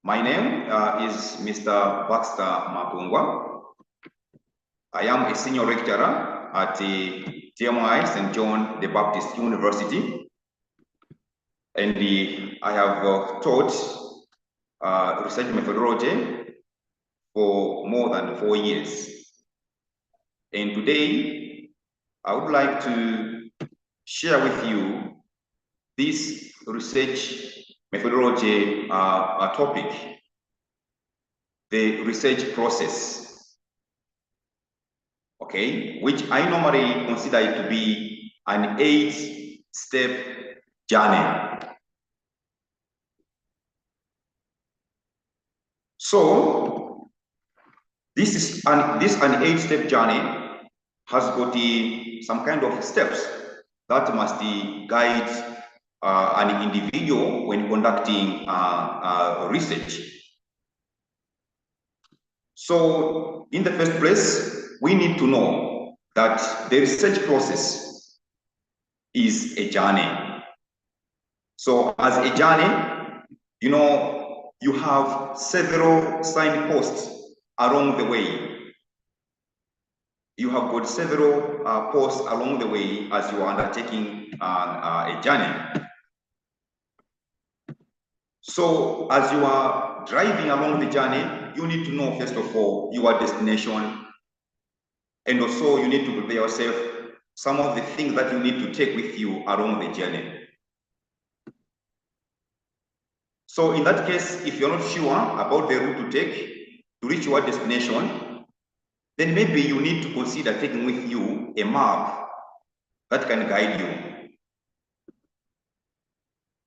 My name is Mr. Backster Makungwa. I am a senior lecturer at the DMI St. John the Baptist University, and I have taught research methodology for more than 4 years. And today, I would like to share with you this research methodology topic, the research process, okay, which I normally consider it to be an 8-step journey. So this is an 8-step journey has got some kind of steps that must guide an individual when conducting research. So in the first place, we need to know that the research process is a journey. So as a journey, you know, you have several signposts along the way. You have got several posts along the way as you are undertaking a journey. So as you are driving along the journey, you need to know, first of all, your destination. And also you need to prepare yourself some of the things that you need to take with you along the journey. So in that case, if you're not sure about the route to take to reach your destination, then maybe you need to consider taking with you a map that can guide you.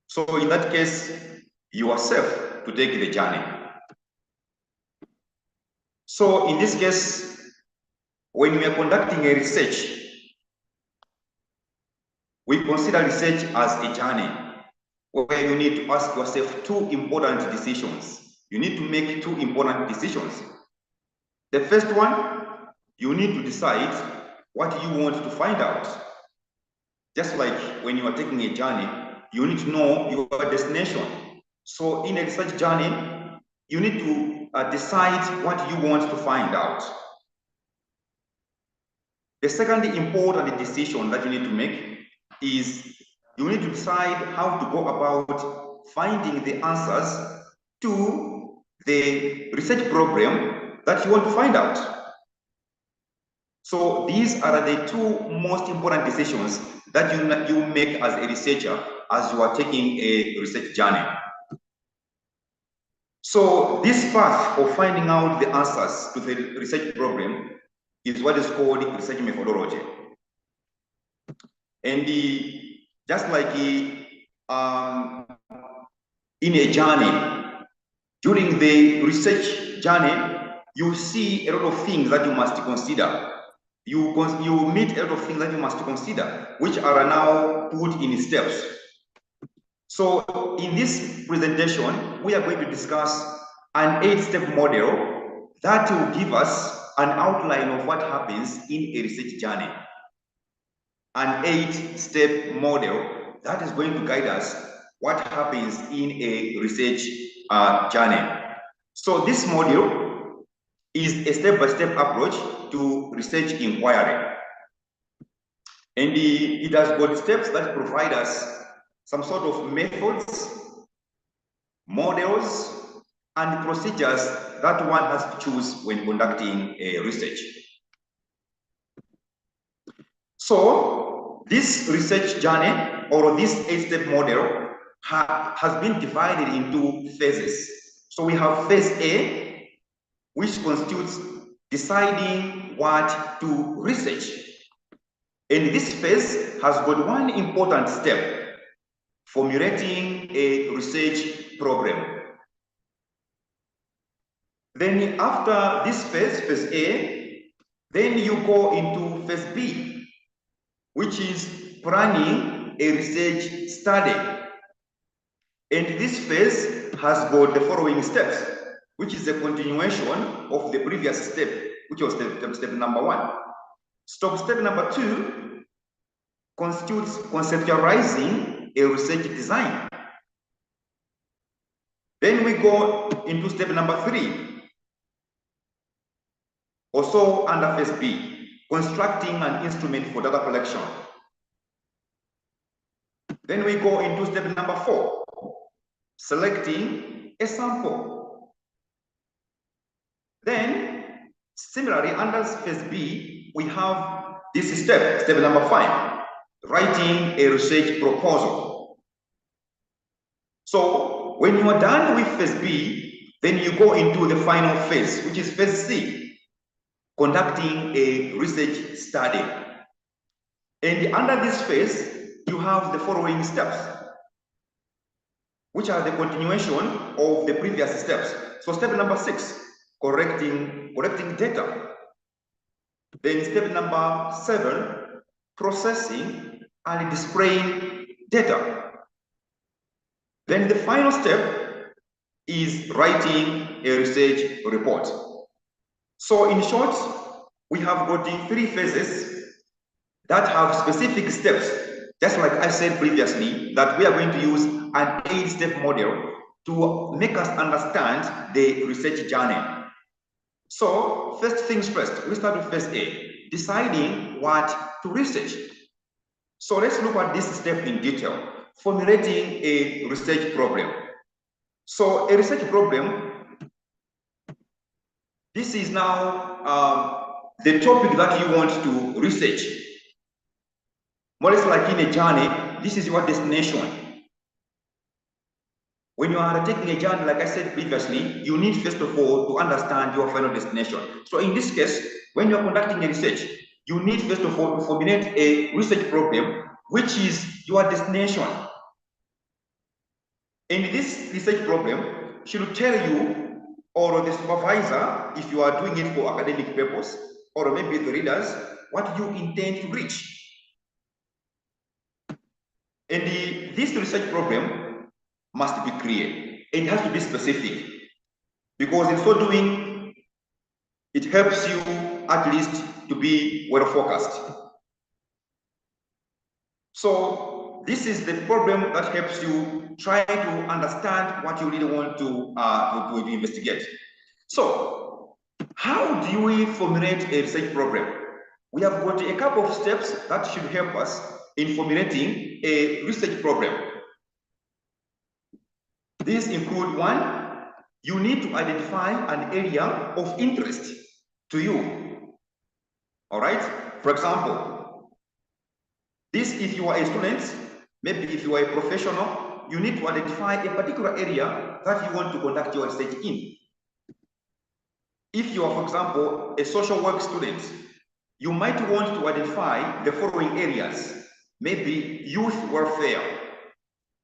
So in that case, you are safe to take the journey. So in this case, when we are conducting a research, we consider research as a journey where you need to ask yourself 2 important decisions. You need to make 2 important decisions. The first one, you need to decide what you want to find out. Just like when you are taking a journey, you need to know your destination. So in a research journey, you need to decide what you want to find out. The second important decision that you need to make is you need to decide how to go about finding the answers to the research problem that you want to find out. So these are the 2 most important decisions that you make as a researcher as you are taking a research journey. So this path of finding out the answers to the research problem is what is called research methodology. And just like in a journey, during the research journey, you see a lot of things that you must consider. You meet a lot of things that you must consider, which are now put in steps. So in this presentation, we are going to discuss an 8-step model that will give us an outline of what happens in a research journey. An 8-step model that is going to guide us what happens in a research journey. So this module is a step-by-step approach to research inquiry. And it has got steps that provide us some sort of methods, models, and procedures that one has to choose when conducting a research. So this research journey or this 8-step model has been divided into phases. So we have phase A, which constitutes deciding what to research. And this phase has got one important step: formulating a research program. Then after this phase, phase A, then you go into phase B, which is planning a research study. And this phase has got the following steps, which is a continuation of the previous step, which was step number 1. Step number 2 constitutes conceptualizing a research design. Then we go into step number 3, also under phase B, constructing an instrument for data collection. Then we go into step number 4, selecting a sample. Then, similarly, under phase B, we have this step number 5, writing a research proposal. So, when you are done with phase B, then you go into the final phase, which is phase C, conducting a research study. And under this phase, you have the following steps, which are the continuation of the previous steps. So step number 6, collecting data. Then step number 7, processing and displaying data. Then the final step is writing a research report. So in short, we have got 3 phases that have specific steps, just like I said previously, that we are going to use an 8-step model to make us understand the research journey. So first things first, we start with phase A, deciding what to research. So let's look at this step in detail, formulating a research problem. So a research problem, this is now the topic that you want to research. More or less like in a journey, this is your destination. When you are taking a journey, like I said previously, you need first of all to understand your final destination. So in this case, when you are conducting a research, you need first of all to formulate a research problem, which is your destination. And this research problem should tell you, or the supervisor, if you are doing it for academic purpose, or maybe the readers, what you intend to reach. And this research problem must be clear. It has to be specific, because in so doing, it helps you at least to be well focused. So this is the problem that helps you try to understand what you really want to investigate. So how do we formulate a research problem? We have got a couple of steps that should help us in formulating a research problem. These include: 1, you need to identify an area of interest to you. All right? For example, this, if you are a student, maybe if you are a professional, you need to identify a particular area that you want to conduct your research in. If you are, for example, a social work student, you might want to identify the following areas: maybe youth welfare,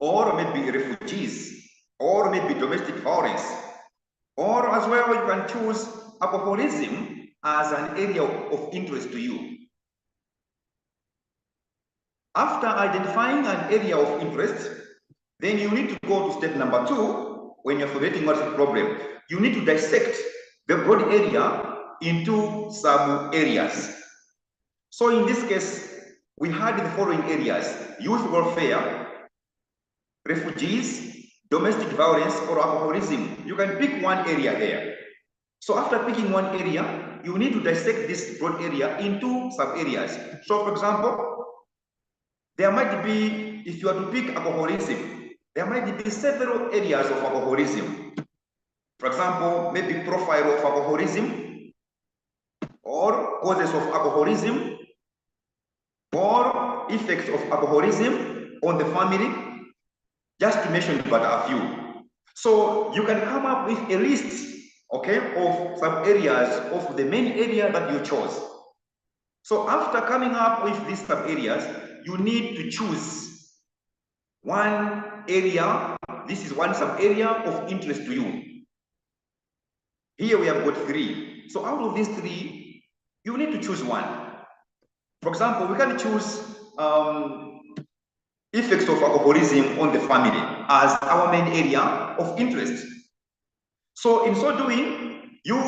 or maybe refugees, or maybe domestic violence, or as well you can choose alcoholism as an area of interest to you. After identifying an area of interest, then you need to go to step number 2 when you're formulating what's the problem. You need to dissect the broad area into sub-areas. So in this case, we had the following areas: youth welfare, refugees, domestic violence, or alcoholism. You can pick one area there. So after picking one area, you need to dissect this broad area into sub-areas. So for example, there might be, if you are to pick alcoholism, there might be several areas of alcoholism. For example, maybe profile of alcoholism, or causes of alcoholism, or effects of alcoholism on the family, just to mention but a few. So you can come up with a list, okay, of some areas of the main area that you chose. So after coming up with these sub areas, you need to choose one area. This is one sub area of interest to you. Here we have got 3. So out of these 3, you need to choose one. For example, we can choose effects of alcoholism on the family as our main area of interest. So in so doing, you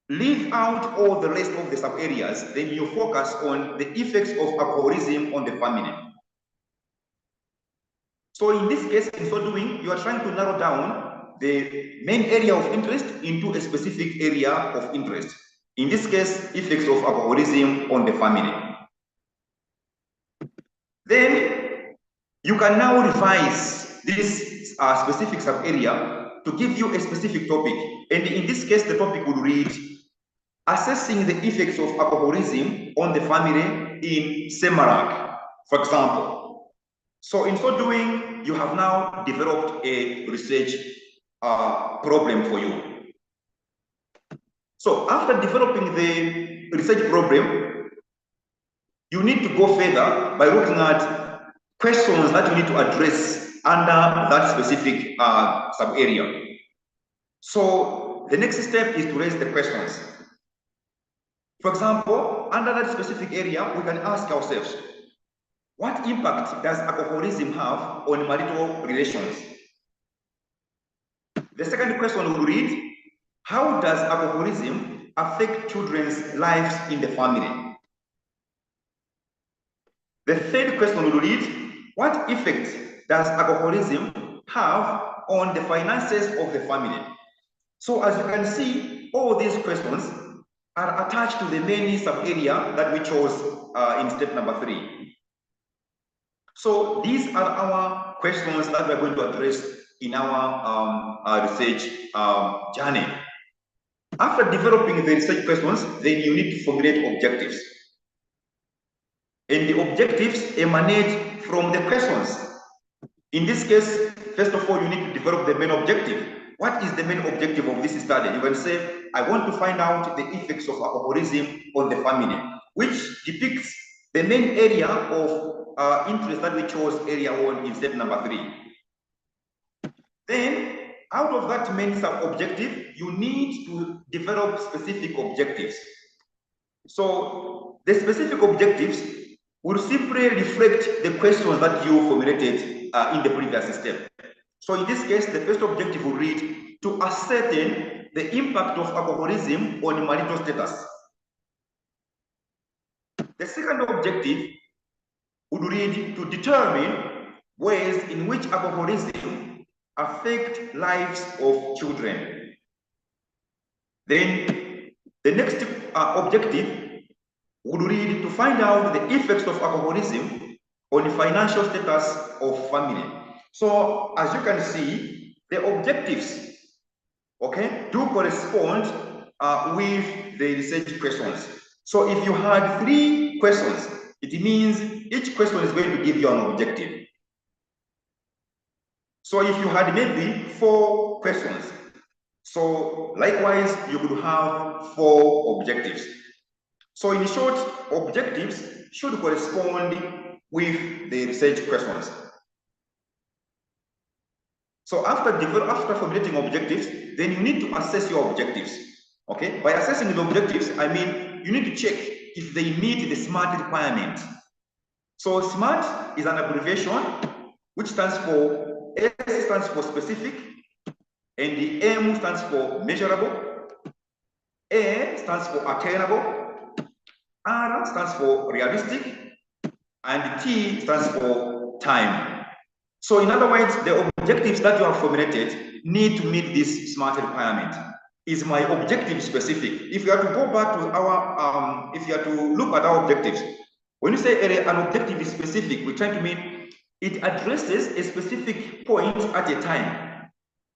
leave out all the rest of the sub areas, then you focus on the effects of alcoholism on the family. So in this case, in so doing, you are trying to narrow down the main area of interest into a specific area of interest. In this case, effects of alcoholism on the family. Then you can now revise this specific sub-area to give you a specific topic. And in this case, the topic would read, assessing the effects of alcoholism on the family in Semarang, for example. So in so doing, you have now developed a research problem for you. So after developing the research problem, you need to go further by looking at questions that you need to address under that specific sub-area. So the next step is to raise the questions. For example, under that specific area, we can ask ourselves, what impact does alcoholism have on marital relations? The second question will read, how does alcoholism affect children's lives in the family? The third question will read, what effect does alcoholism have on the finances of the family? So as you can see, all these questions are attached to the main sub-area that we chose in step number 3. So these are our questions that we're going to address in our research journey. After developing the research questions, then you need to formulate objectives. And the objectives emanate from the questions. In this case, first of all, you need to develop the main objective. What is the main objective of this study? You can say, I want to find out the effects of alcoholism on the family, which depicts the main area of interest that we chose area 1 in step number 3. Then, out of that main sub-objective, you need to develop specific objectives. So, the specific objectives will simply reflect the questions that you formulated in the previous step. So in this case, the first objective will read, to ascertain the impact of alcoholism on marital status. The second objective would read, to determine ways in which alcoholism affect lives of children. Then the next objective would read, to find out the effects of alcoholism on the financial status of family. So as you can see, the objectives, okay, do correspond with the research questions. So if you had 3 questions, it means each question is going to give you an objective. So if you had maybe 4 questions, so likewise, you could have 4 objectives. So in short, objectives should correspond with the research questions. So after formulating objectives, then you need to assess your objectives. Okay, by assessing the objectives, I mean you need to check if they meet the SMART requirement. So SMART is an abbreviation which stands for, S stands for specific, and the M stands for measurable, A stands for attainable, R stands for realistic, and T stands for time. So in other words, the objectives that you have formulated need to meet this SMART requirement. Is my objective specific? If you are to go back to our, if you are to look at our objectives, when you say an objective is specific, we're trying to mean it addresses a specific point at a time.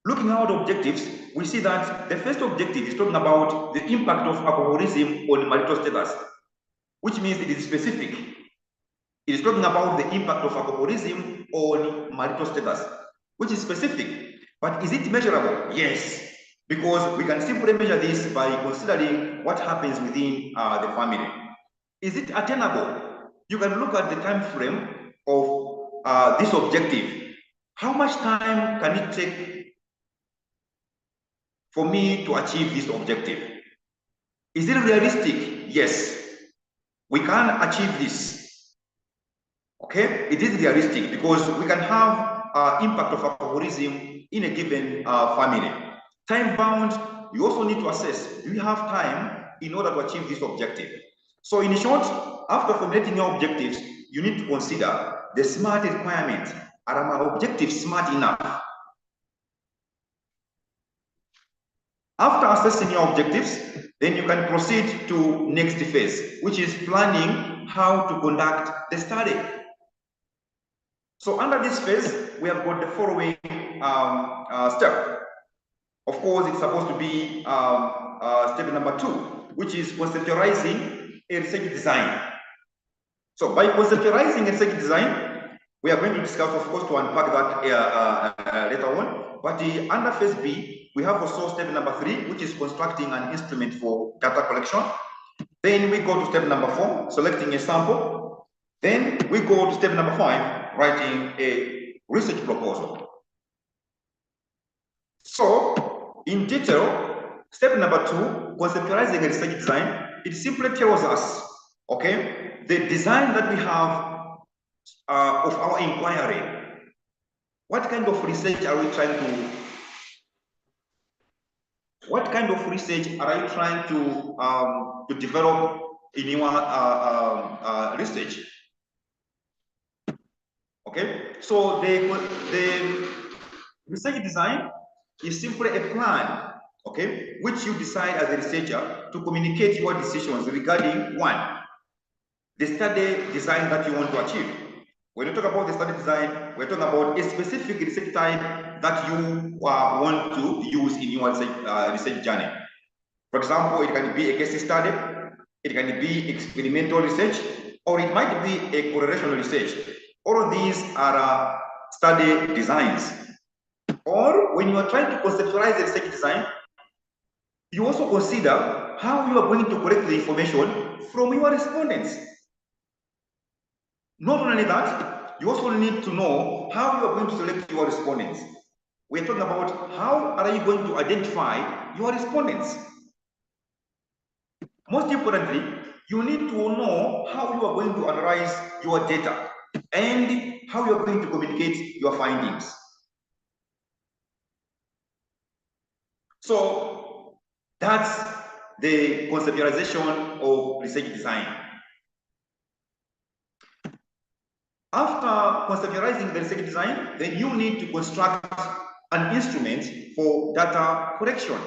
Looking at our objectives, we see that the first objective is talking about the impact of alcoholism on marital status, which means it is specific. It is talking about the impact of alcoholism on marital status, which is specific. But is it measurable? Yes, because we can simply measure this by considering what happens within the family. Is it attainable? You can look at the time frame of this objective. How much time can it take for me to achieve this objective? Is it realistic? Yes, we can achieve this. Okay, it is realistic because we can have impact of alcoholism in a given family. Time bound, you also need to assess, do you have time in order to achieve this objective? So in short, after formulating your objectives, you need to consider the SMART requirement Are my objectives smart enough? After assessing your objectives, then you can proceed to next phase, which is planning how to conduct the study. So under this phase, we have got the following step. Of course, it's supposed to be step number 2, which is conceptualizing a research design. So by conceptualizing a research design, we are going to discuss, of course, to unpack that later on. But under phase B, we have also step number 3, which is constructing an instrument for data collection. Then we go to step number 4, selecting a sample. Then we go to step number 5, writing a research proposal. So, in detail, step number 2, conceptualizing a research design, it simply tells us, okay, the design that we have of our inquiry. What kind of research are we trying to? What kind of research are you trying to develop in your research? Okay, so the research design is simply a plan, okay, which you decide as a researcher to communicate your decisions regarding 1, the study design that you want to achieve. When you talk about the study design, we're talking about a specific research type that you want to use in your research journey. For example, it can be a case study, it can be experimental research, or it might be a correlational research. All of these are study designs. Or when you are trying to conceptualize a research design, you also consider how you are going to collect the information from your respondents. Not only that, you also need to know how you are going to select your respondents. We're talking about how are you going to identify your respondents. Most importantly, you need to know how you are going to analyze your data and how you are going to communicate your findings. So that's the conceptualization of research design. After conceptualizing the research design, then you need to construct an instrument for data collection.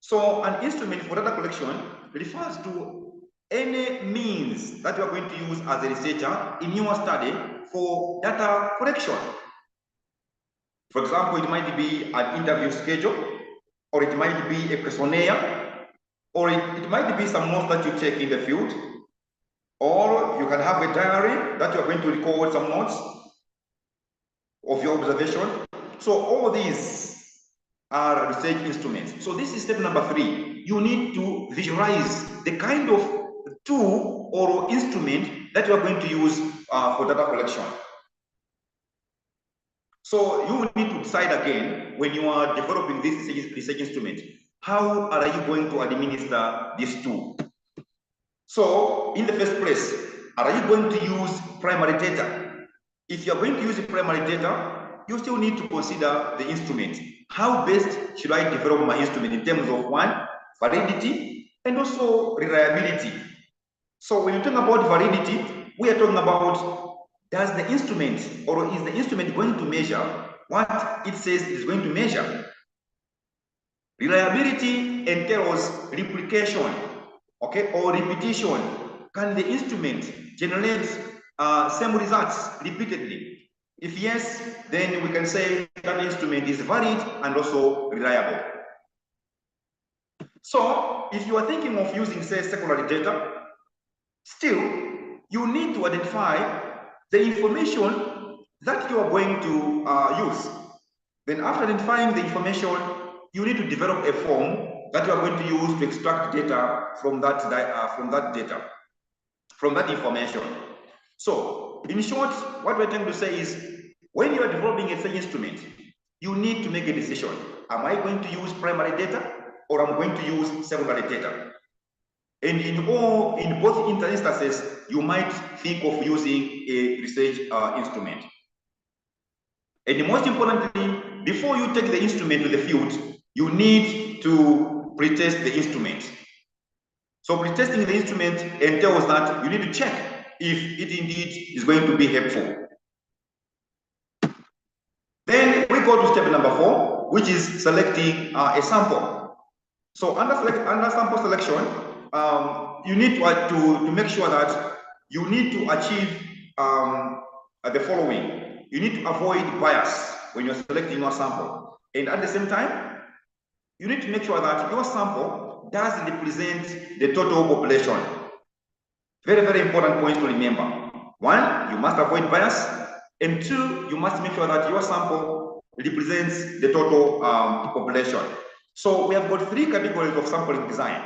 So an instrument for data collection refers to any means that you are going to use as a researcher in your study for data collection. For example, it might be an interview schedule, or it might be a questionnaire, or it might be some notes that you take in the field, or you can have a diary that you are going to record some notes of your observation. So all these are research instruments. So this is step number 3. You need to visualize the kind of tool or instrument that you are going to use for data collection. So you will need to decide again, when you are developing this research instrument, how are you going to administer this tool? So in the first place, are you going to use primary data? If you are going to use primary data, you still need to consider the instrument. How best should I develop my instrument in terms of 1, validity, and also reliability? So when you talk about validity, we are talking about, does the instrument, or is the instrument going to measure what it says it is going to measure? Reliability entails replication, okay, or repetition. Can the instrument generate same results repeatedly? If yes, then we can say that instrument is valid and also reliable. So if you are thinking of using, say, secondary data, still you need to identify the information that you are going to use. Then after identifying the information, you need to develop a form that you are going to use to extract data from that information. So in short, what we're trying to say is, when you are developing a research instrument, you need to make a decision. Am I going to use primary data, or am I going to use secondary data? And in both instances, you might think of using a research instrument. And most importantly, before you take the instrument to the field, you need to pretest the instrument. So pretesting the instrument entails that you need to check if it indeed is going to be helpful. go to step number 4, which is selecting a sample. So under sample selection, you need to make sure that you need to achieve the following. You need to avoid bias when you're selecting your sample. And at the same time, you need to make sure that your sample does represent the total population. Very, very important points to remember. 1, you must avoid bias. And 2, you must make sure that your sample represents the total population. So we have got 3 categories of sampling design.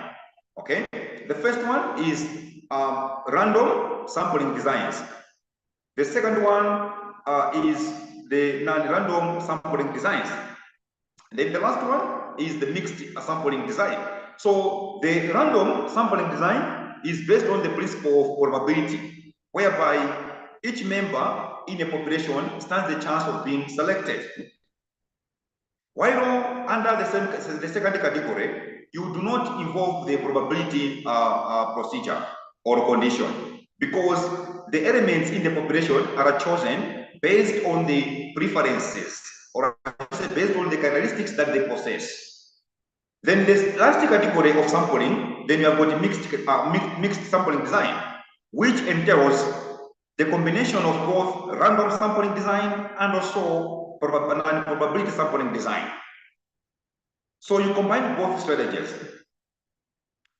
Okay, the first one is random sampling designs. The second one is the non-random sampling designs. Then the last one is the mixed sampling design. So the random sampling design is based on the principle of probability, whereby each member in a population stands a chance of being selected. While under the second category, you do not involve the probability procedure or condition, because the elements in the population are chosen based on the preferences or based on the characteristics that they possess. Then this last category of sampling, then you have got mixed sampling design, which entails the combination of both random sampling design and also probability sampling design. So you combine both strategies.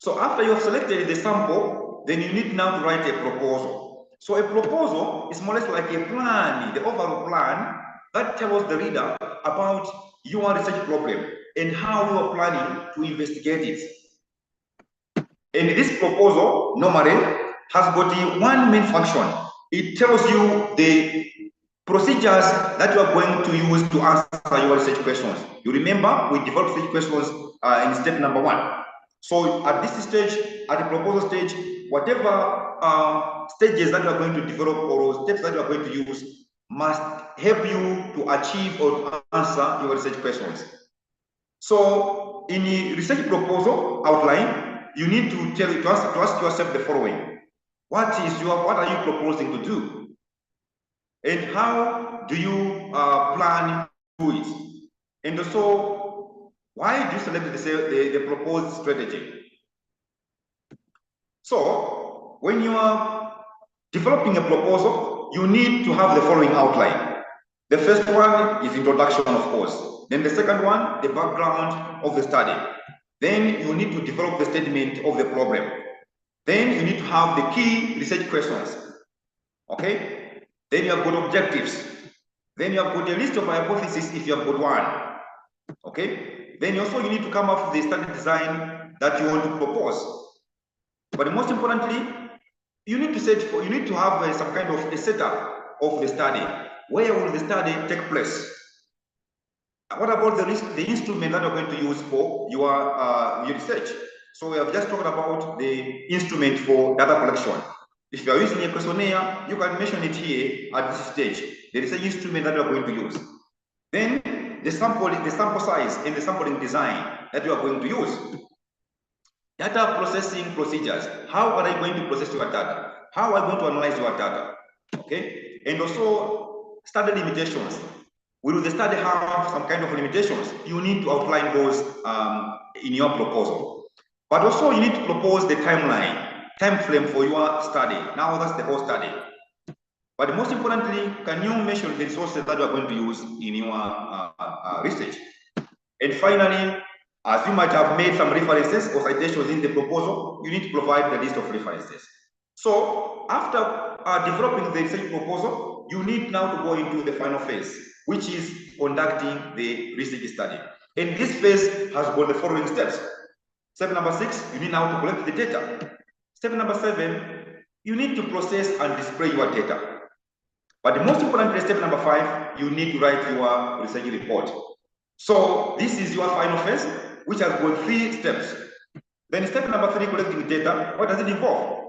So after you have selected the sample, then you need now to write a proposal. So a proposal is more or less like a plan, the overall plan that tells the reader about your research problem and how you are planning to investigate it. And this proposal normally has got one main function. It tells you the procedures that you are going to use to answer your research questions. You remember, we developed research questions in step number 1. So at this stage, at the proposal stage, whatever stages that you are going to develop or steps that you are going to use must help you to achieve or to answer your research questions. So in the research proposal outline, you need to ask yourself the following. What are you proposing to do? And how do you plan to do it? And also, why do you select the proposed strategy? So, when you are developing a proposal, you need to have the following outline. The first one is introduction, of course. Then the second one, the background of the study. Then you need to develop the statement of the problem. Then you need to have the key research questions. Okay? Then you have got objectives. Then you have got a list of hypotheses if you have got one. Okay? Then also you need to come up with the study design that you want to propose. But most importantly, you need to have some kind of a setup of the study. Where will the study take place? What about the instrument that you're going to use for your research? So we have just talked about the instrument for data collection. If you are using a questionnaire, you can mention it here at this stage. There is an instrument that you are going to use. Then the sample size and the sampling design that you are going to use. Data processing procedures. How are I going to process your data? How are I going to analyze your data? Okay, and also study limitations. Will the study have some kind of limitations? You need to outline those in your proposal. But also you need to propose the time frame for your study. Now that's the whole study. But most importantly, can you mention the resources that you are going to use in your research? And finally, as you might have made some references or citations in the proposal, you need to provide the list of references. So after developing the research proposal, you need now to go into the final phase, which is conducting the research study. And this phase has got the following steps. Step number 6, you need now to collect the data. Step number 7, you need to process and display your data. But the most important step number 5, you need to write your research report. So this is your final phase, which has got 3 steps. Then step number 3, collecting data. What does it involve?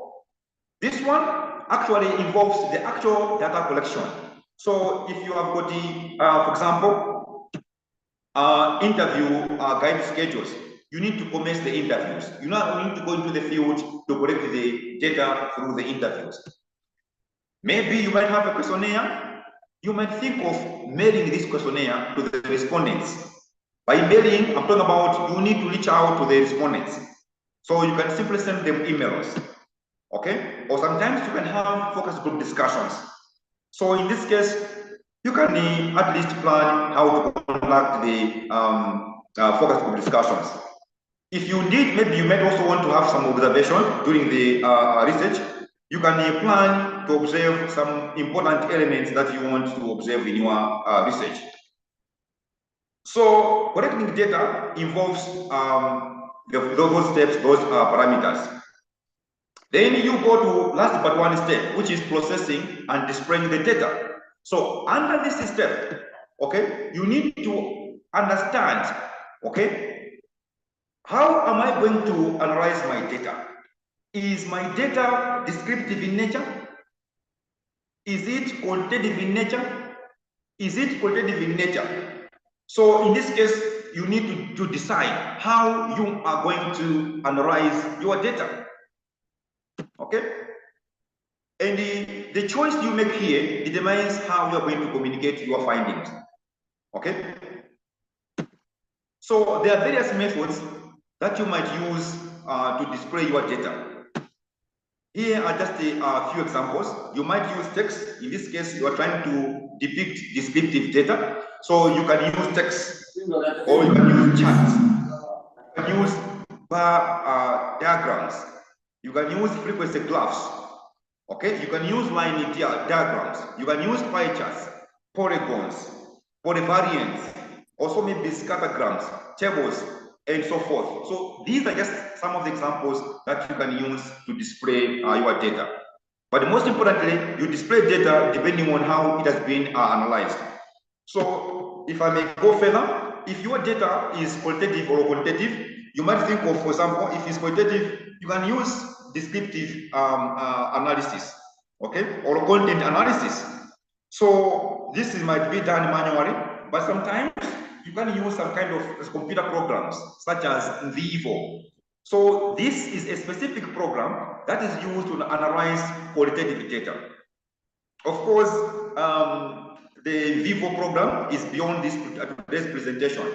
This one actually involves the actual data collection. So if you have got the, for example, interview guide schedules, you need to commence the interviews. You need to go into the field to collect the data through the interviews. Maybe you might have a questionnaire. you might think of mailing this questionnaire to the respondents. By mailing, I'm talking about you need to reach out to the respondents. So you can simply send them emails, okay? Or sometimes you can have focus group discussions. So in this case, you can at least plan how to conduct the focus group discussions. If you did, maybe you might also want to have some observation during the research. You can plan to observe some important elements that you want to observe in your research. So collecting data involves those steps, those parameters. Then you go to last but one step, which is processing and displaying the data. So under this step, okay, you need to understand, okay, how am I going to analyze my data? Is my data descriptive in nature? Is it quantitative in nature? Is it qualitative in nature? So in this case, you need to decide how you are going to analyze your data. Okay? And the choice you make here determines how you are going to communicate your findings. Okay? So there are various methods that you might use to display your data. Here are just a few examples. You might use text. In this case, you are trying to depict descriptive data. So you can use text, or you can use charts. You can use bar diagrams. You can use frequency graphs. Okay, you can use line diagrams. You can use pie charts, polygons, polyvariants, also maybe scattergrams, tables, and so forth. So these are just some of the examples that you can use to display your data. But most importantly, you display data depending on how it has been analyzed. So if I may go further, if your data is qualitative or quantitative, you might think of, for example, if it's qualitative, you can use descriptive analysis, okay, or content analysis. So this might be done manually, but sometimes you can use some kind of computer programs such as Vivo. So this is a specific program that is used to analyze qualitative data. Of course, the Vivo program is beyond this today's presentation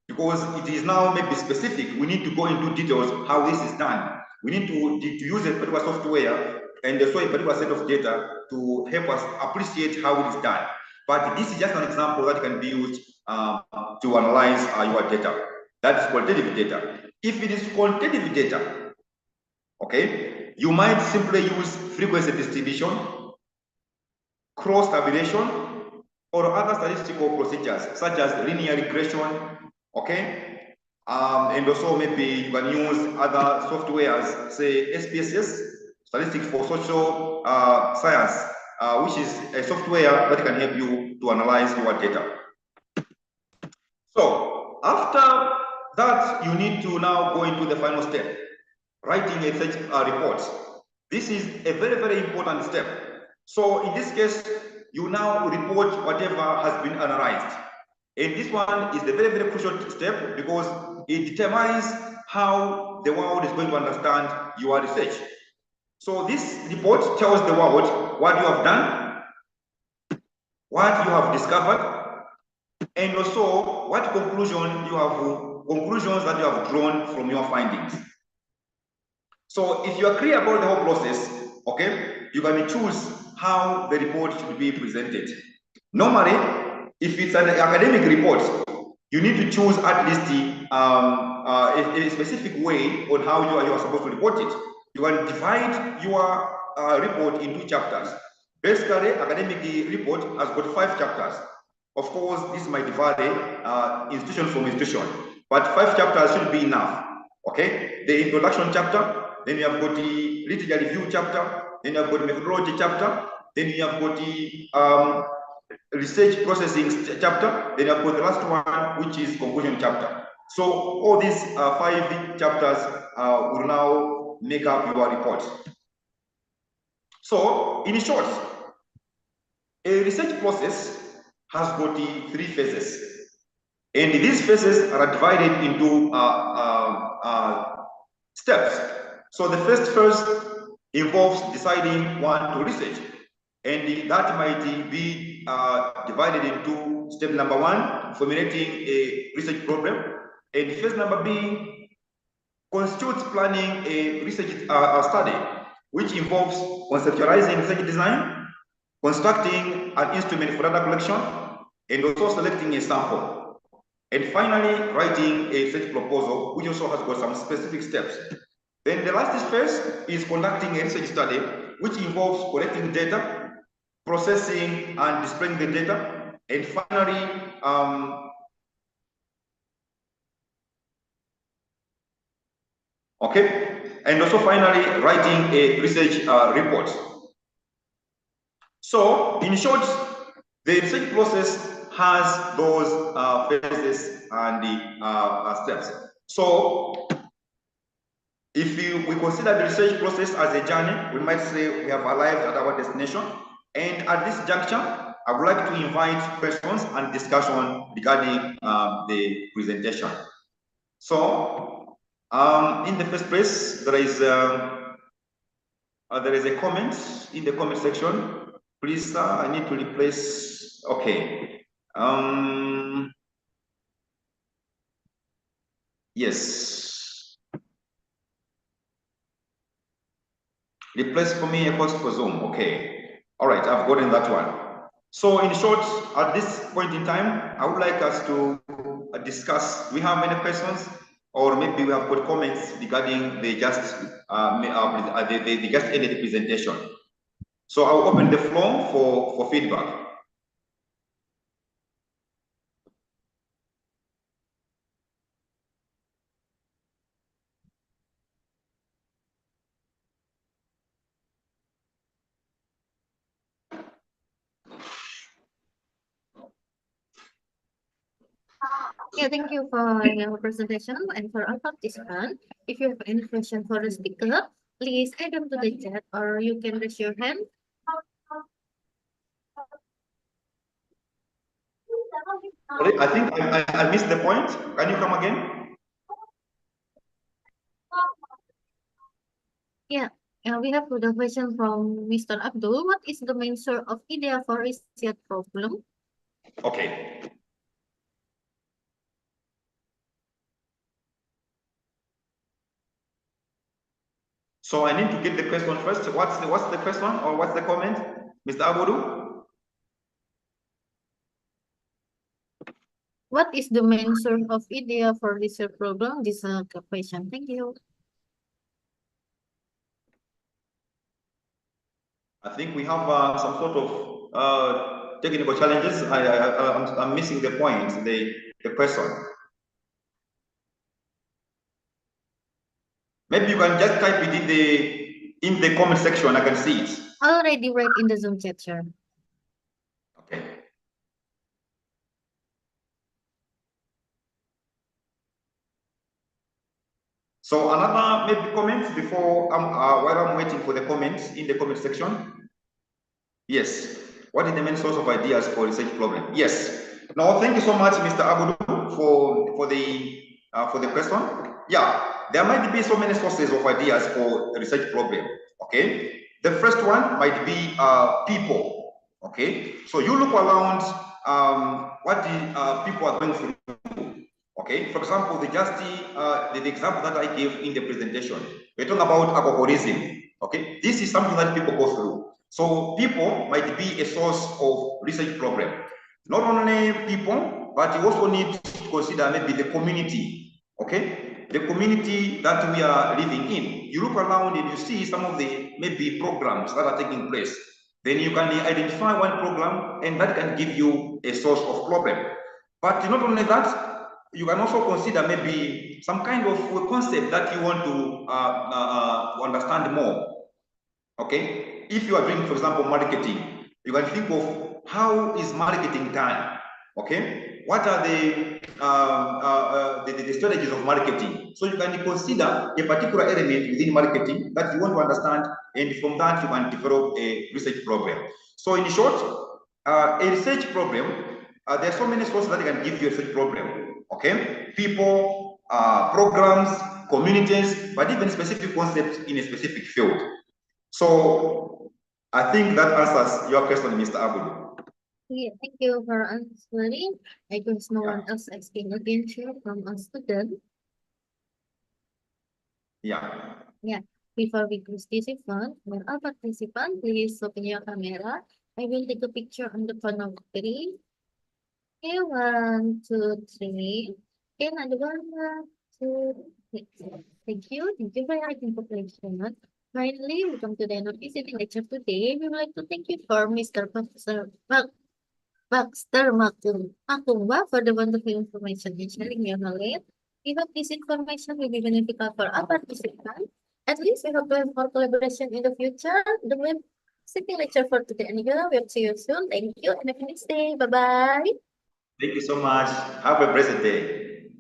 because it is now maybe specific. We need to go into details how this is done. We need to use a particular software and also a particular set of data to help us appreciate how it is done. But this is just an example that can be used to analyze your data. That's qualitative data. If it is quantitative data, okay, you might simply use frequency distribution, cross tabulation, or other statistical procedures such as linear regression, okay, and also maybe you can use other softwares, say SPSS, Statistics for Social Science, which is a software that can help you to analyze your data. So after that, you need to now go into the final step, writing a research report. This is a very, very important step. So in this case, you now report whatever has been analyzed. And this one is the very, very crucial step because it determines how the world is going to understand your research. So this report tells the world what you have done, what you have discovered, and also what conclusions that you have drawn from your findings. So if you are clear about the whole process, okay, you can choose how the report should be presented. Normally, if it's an academic report, you need to choose at least a specific way on how you are supposed to report it. You can divide your report into chapters. Basically, academic report has got 5 chapters. Of course, this might vary institution from institution, but 5 chapters should be enough. Okay, the introduction chapter, then you have got the literature review chapter, then you have got the methodology chapter, then you have got the research processing chapter, then you have got the last one, which is conclusion chapter. So all these 5 chapters will now make up your report. So in short, a research process has got the 3 phases, and these phases are divided into steps. So the first phase involves deciding what to research. And that might be divided into step number 1, formulating a research problem, and phase number B constitutes planning a research study, which involves conceptualizing research design, constructing an instrument for data collection, and also selecting a sample. And finally, writing a research proposal, which also has got some specific steps. Then the last phase is conducting a research study, which involves collecting data, processing and displaying the data, and finally, and also finally writing a research report. So, in short, the research process has those phases and the steps. So, if we consider the research process as a journey, we might say we have arrived at our destination. And at this juncture, I would like to invite questions and discussion regarding the presentation. So, in the first place, there is a comment in the comment section. Please, sir, I need to replace. Okay. Yes. Replace for me a host for Zoom. Okay. All right, I've gotten that one. So in short, at this point in time, I would like us to discuss. Do we have any questions, or maybe we have got comments regarding the just ended presentation? So I'll open the floor for feedback. Yeah, thank you for your presentation and for our participants. If you have any question for the speaker, please add them to the chat or you can raise your hand. I think I missed the point. Can you come again? Yeah, we have the question from Mr. Abdul. What is the main source of idea for research problem? Okay. So I need to get the question first. What's the question or what's the comment, Mr. Abudu? What is the main source of idea for research problem? This is a question. Thank you. I think we have some sort of technical challenges. I'm missing the point, the question. Maybe you can just type it in the comment section. I can see it. Already right in the Zoom chat, sir. Okay. So another maybe comments before while I'm waiting for the comments in the comment section. Yes. What is the main source of ideas for research problem? Yes. Now, thank you so much, Mr. Abudu, for the question. Yeah, there might be so many sources of ideas for the research problem. Okay. The first one might be people. Okay. So you look around what the people are going through. Okay. For example, the example that I gave in the presentation, we're talking about alcoholism. Okay. This is something that people go through. So people might be a source of research problem. Not only people, but you also need to consider maybe the community, okay? The community that we are living in. You look around and you see some of the maybe programs that are taking place. Then you can identify one program and that can give you a source of problem. But not only that, you can also consider maybe some kind of concept that you want to understand more. Okay, if you are doing, for example, marketing, you can think of how is marketing done. Okay, what are the strategies of marketing? So you can consider a particular element within marketing that you want to understand, and from that you can develop a research problem. So in short, a research problem, there are so many sources that can give you a research problem. Okay, people, programs, communities, but even specific concepts in a specific field. So I think that answers your question, Mr. Abdul. Yeah, thank you for answering. I guess no Yeah. one else asking again here from a student. Yeah. Yeah, before we close this event, for all participants, please open your camera. I will take a picture on the count of three. Okay, 1, 2, 3. Okay, another one, 2, 3. Thank you. Thank you for your information. Finally, we come to the end of this lecture today. We would like to thank you for Mr. Backster Makungwa for the wonderful information and sharing your knowledge. We hope this information will be beneficial for our participants. At least we hope to have more collaboration in the future. The web city lecture for today and we'll see you soon. Thank you and have a nice day. Bye-bye. Thank you so much. Have a blessed day.